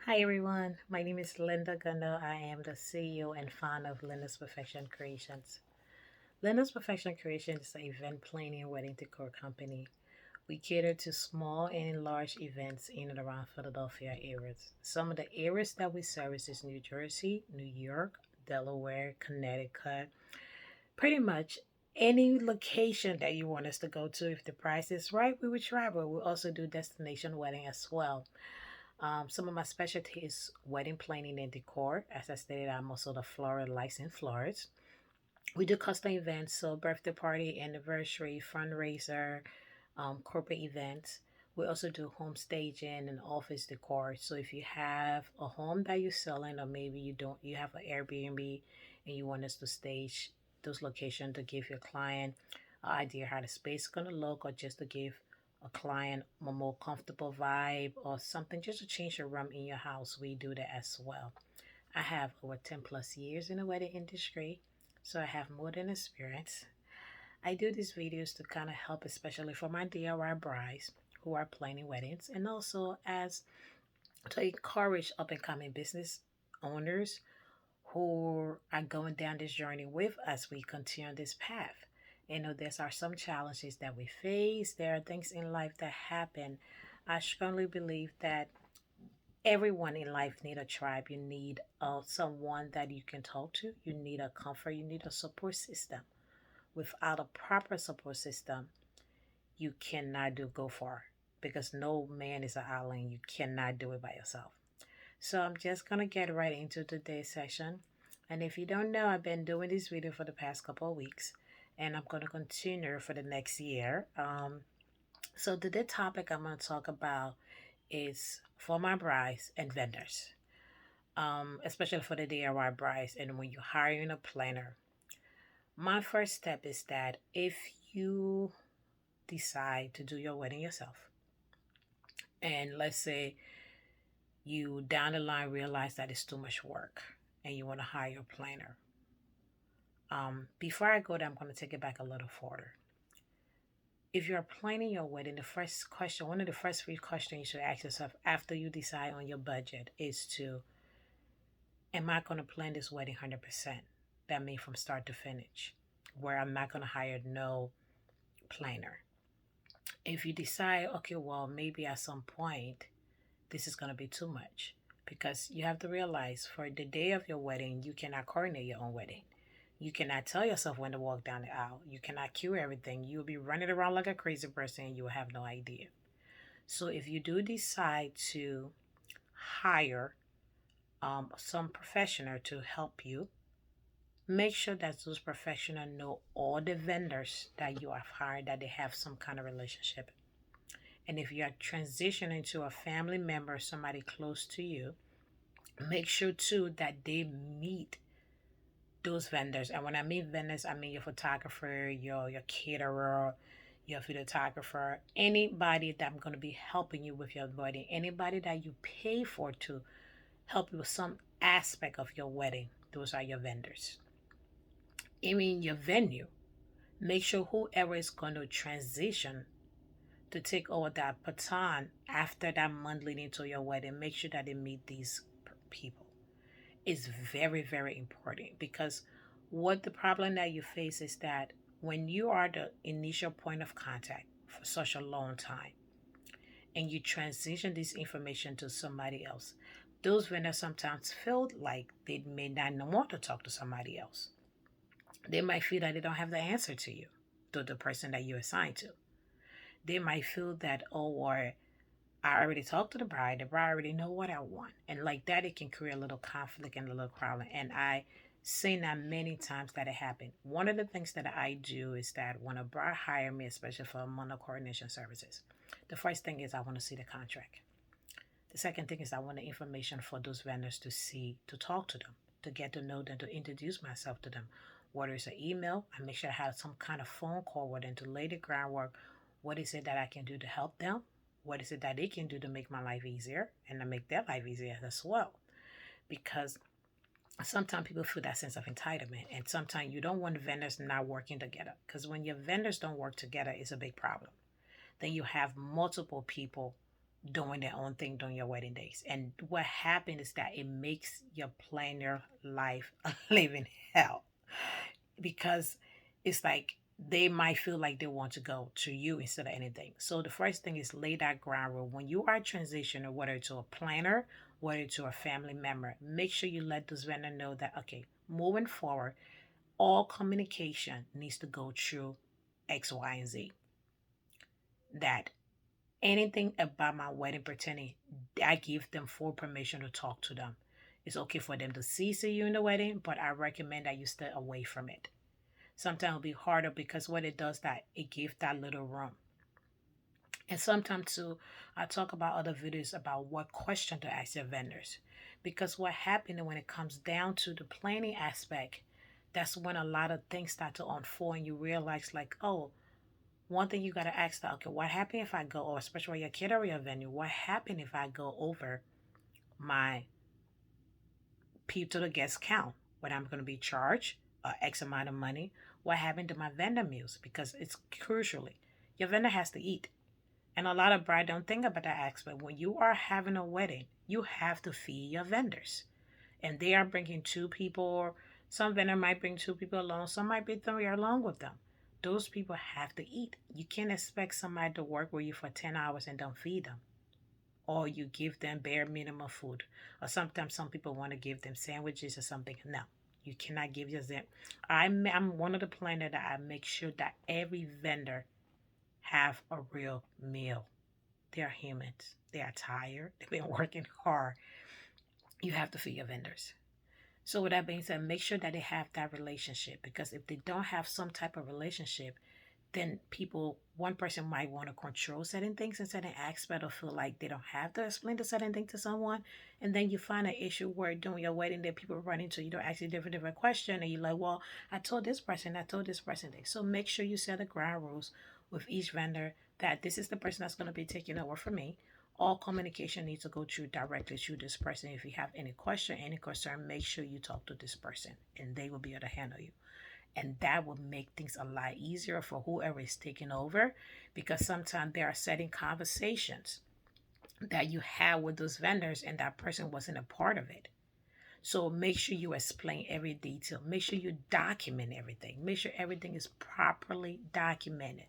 Hi everyone, my name is Linda Gundo. I am the CEO and founder of Linda's Perfection Creations. Linda's Perfection Creations is an event planning and wedding decor company. We cater to small and large events in and around Philadelphia areas. Some of the areas that we service is New Jersey, New York, Delaware, Connecticut. Pretty much any location that you want us to go to, if the price is right, we would travel. We also do destination wedding as well. Some of my specialty is wedding planning and decor. As I stated, I'm also the floral licensed florist. We do custom events, so birthday party, anniversary, fundraiser, corporate events. We also do home staging and office decor. So if you have a home that you're selling, or maybe you don't, you have an Airbnb and you want us to stage those locations to give your client an idea how the space is gonna look, or just to give a client a more comfortable vibe or something, just to change the room in your house, we do that as well. I have over 10 plus years in the wedding industry, so I have more than experience. I do these videos to kind of help, especially for my DIY brides who are planning weddings, and also as to encourage up and coming business owners who are going down this journey with us. We continue on this path. You know, there are some challenges that we face. There are things in life that happen. I strongly believe that everyone in life need a tribe. You need someone that you can talk to. You need a comfort. You need a support system. Without a proper support system, you cannot go far, because no man is an island. You cannot do it by yourself. So I'm just gonna get right into today's session. And if you don't know, I've been doing this video for the past couple of weeks, and I'm gonna continue for the next year. So today topic I'm gonna talk about is for my brides and vendors, especially for the DIY brides. And when you're hiring a planner, my first step is that if you decide to do your wedding yourself, and let's say you down the line realize that it's too much work and you want to hire a planner. Before I go there, I'm going to take it back a little further. If you're planning your wedding, the first question, one of the first three questions you should ask yourself after you decide on your budget is to, am I going to plan this wedding 100%? That means from start to finish, where I'm not going to hire no planner. If you decide, okay, well, maybe at some point this is going to be too much, because you have to realize for the day of your wedding, you cannot coordinate your own wedding. You cannot tell yourself when to walk down the aisle. You cannot cue everything. You'll be running around like a crazy person and you will have no idea. So if you do decide to hire some professional to help you, make sure that those professionals know all the vendors that you have hired, that they have some kind of relationship. And if you are transitioning to a family member, somebody close to you, make sure too that they meet those vendors. And when I mean vendors, I mean your photographer, your caterer, your videographer, anybody that I'm going to be helping you with your wedding, anybody that you pay for to help you with some aspect of your wedding. Those are your vendors. I mean your venue. Make sure whoever is going to transition to take over that baton after that month leading to your wedding, make sure that they meet these people. Is very, very important, because what the problem that you face is that when you are the initial point of contact for such a long time and you transition this information to somebody else, those vendors sometimes feel like they may not want to talk to somebody else. They might feel that they don't have the answer to you, to the person that you assigned to. They might feel that, oh, or I already talked to the bride already know what I want. And like that, it can create a little conflict and a little problem. And I seen that many times that it happened. One of the things that I do is that when a bride hire me, especially for mono coordination services, the first thing is I want to see the contract. The second thing is I want the information for those vendors to see, to talk to them, to get to know them, to introduce myself to them. Whether it's an email, I make sure I have some kind of phone call with them to lay the groundwork. What is it that I can do to help them? What is it that they can do to make my life easier and to make their life easier as well? Because sometimes people feel that sense of entitlement, and sometimes you don't want vendors not working together, because when your vendors don't work together, it's a big problem. Then you have multiple people doing their own thing during your wedding days. And what happened is that it makes your planner life a living hell, because it's like they might feel like they want to go to you instead of anything. So the first thing is lay that ground rule. When you are transitioning, whether to a planner, whether to a family member, make sure you let those vendor know that, okay, moving forward, all communication needs to go through X, Y, and Z. That anything about my wedding pertaining, I give them full permission to talk to them. It's okay for them to see you in the wedding, but I recommend that you stay away from it. Sometimes it'll be harder because what it does that it gives that little room. And sometimes too, I talk about other videos about what question to ask your vendors. Because what happened when it comes down to the planning aspect, that's when a lot of things start to unfold and you realize like, oh, one thing you gotta ask that, okay, what happened if I go, or especially with your catering venue, what happened if I go over my people to the guest count? What I'm gonna be charged X amount of money. What happened to my vendor meals? Because it's crucially, your vendor has to eat. And a lot of brides don't think about that aspect. When you are having a wedding, you have to feed your vendors. And they are bringing two people, or some vendor might bring two people along, some might be three along with them. Those people have to eat. You can't expect somebody to work with you for 10 hours and don't feed them. Or you give them bare minimum food. Or sometimes some people want to give them sandwiches or something. No, you cannot give them. I'm one of the planners that I make sure that every vendor have a real meal. They're humans. They are tired. They've been working hard. You have to feed your vendors. So with that being said, make sure that they have that relationship, because if they don't have some type of relationship, then one person might want to control certain things in certain aspects, or feel like they don't have to explain the certain thing to someone. And then you find an issue where during your wedding that people run into, you don't ask a different question. And you're like, well, I told this person this. So make sure you set the ground rules with each vendor that this is the person that's going to be taking over for me. All communication needs to go through directly to this person. If you have any question, any concern, make sure you talk to this person and they will be able to handle you. And that will make things a lot easier for whoever is taking over, because sometimes there are certain conversations that you have with those vendors and that person wasn't a part of it. So make sure you explain every detail. Make sure you document everything. Make sure everything is properly documented.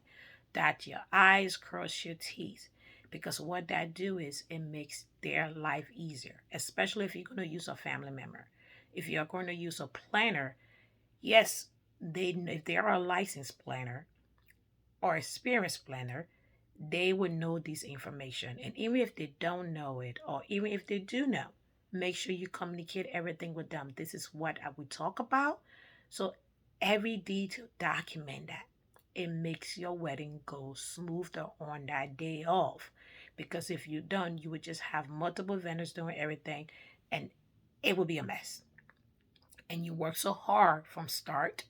Dot your I's, cross your T's. Because what that do is it makes their life easier, especially if you're going to use a family member. If you're going to use a planner, yes, if they are a licensed planner or experienced planner, they would know this information. And even if they don't know it, or even if they do know, make sure you communicate everything with them. This is what I would talk about. So every detail, document that. It makes your wedding go smoother on that day off. Because if you don't, you would just have multiple vendors doing everything and it would be a mess. And you work so hard from start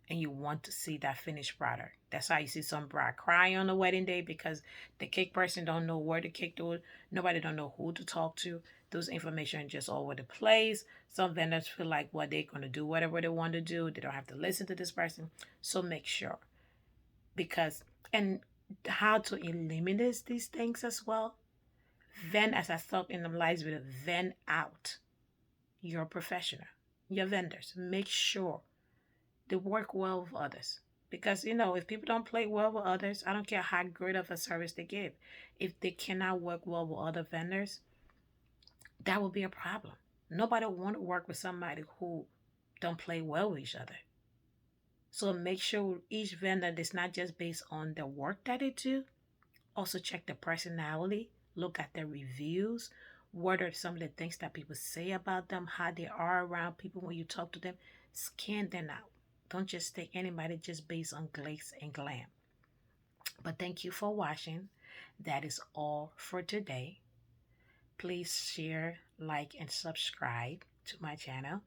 and you want to see that finished product. That's how you see some bride cry on the wedding day because the cake person don't know where the cake to. Nobody don't know who to talk to. Those information just all over the place. Some vendors feel like what they're going to do whatever they want to do. They don't have to listen to this person. So make sure, because and how to eliminate these things as well. Then, as I talked in the last video, vent out your professional, your vendors. Make sure they work well with others. Because, if people don't play well with others, I don't care how great of a service they give. If they cannot work well with other vendors, that will be a problem. Nobody want to work with somebody who don't play well with each other. So make sure each vendor is not just based on the work that they do. Also check the personality, look at the reviews, what are some of the things that people say about them, how they are around people when you talk to them. Scan them out. Don't just take anybody just based on glitz and glam. But thank you for watching. That is all for today. Please share, like, and subscribe to my channel.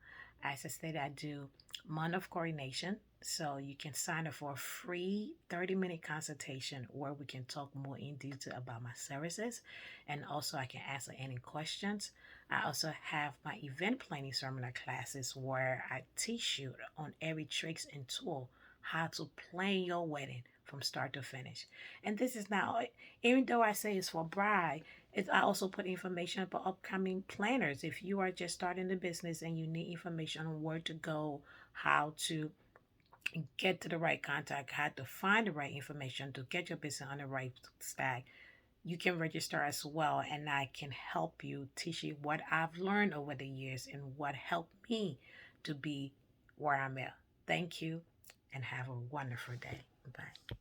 As I said, I do month of coordination. So you can sign up for a free 30-minute consultation where we can talk more in detail about my services. And also I can answer any questions. I also have my event planning seminar classes where I teach you on every tricks and tool how to plan your wedding from start to finish. And this is now, even though I say it's for bride, I also put information about upcoming planners. If you are just starting the business and you need information on where to go, how to get to the right contact, how to find the right information to get your business on the right stack, you can register as well. And I can help you, teach you what I've learned over the years and what helped me to be where I'm at. Thank you and have a wonderful day. Bye.